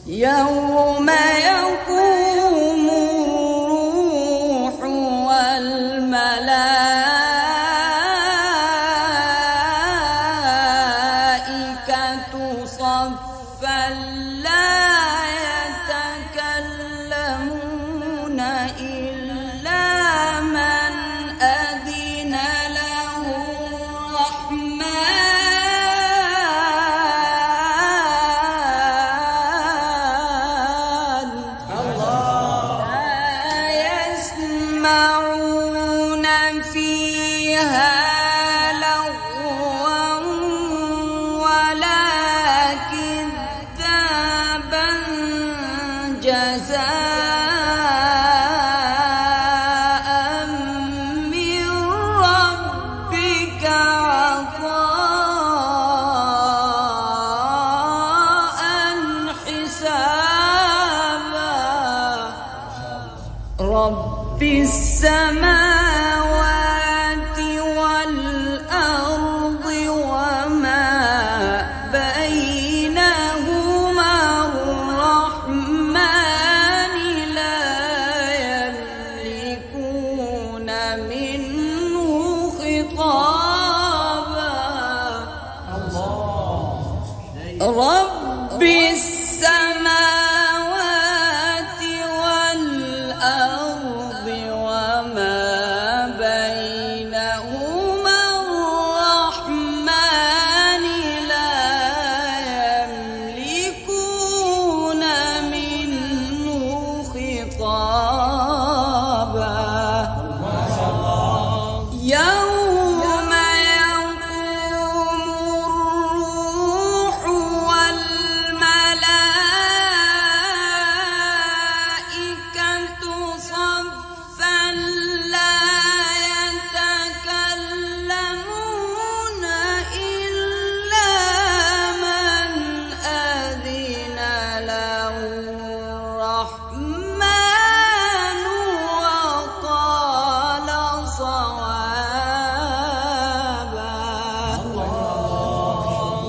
يوم يقوم الروح والملائكة صفا لا يتكلمون إلا من أذن له الرحمن. لا يسمعون فيها لغوا ولا كذابا جزاء من ربك عطاء حسابا. رب السماوات والأرض وما بينهما الرحمن لا يملكون منه خطابا. رب السماوات والأرض وما بينهما الرحمن لا يملكون منه خطابا. يوم يقوم الروح والملائكة صفا لا يتكلمون إلا من أذن له الرحمن وقال صوابا.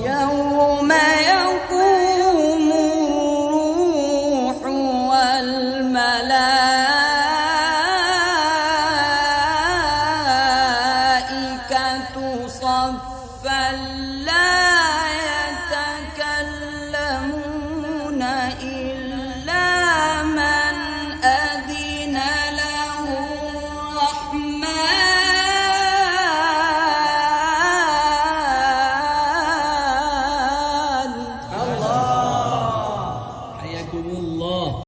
يوم يقوم الروح والملائكة صفا لا يتكلمون إلا من أذن له الرحمن. حياكم الله.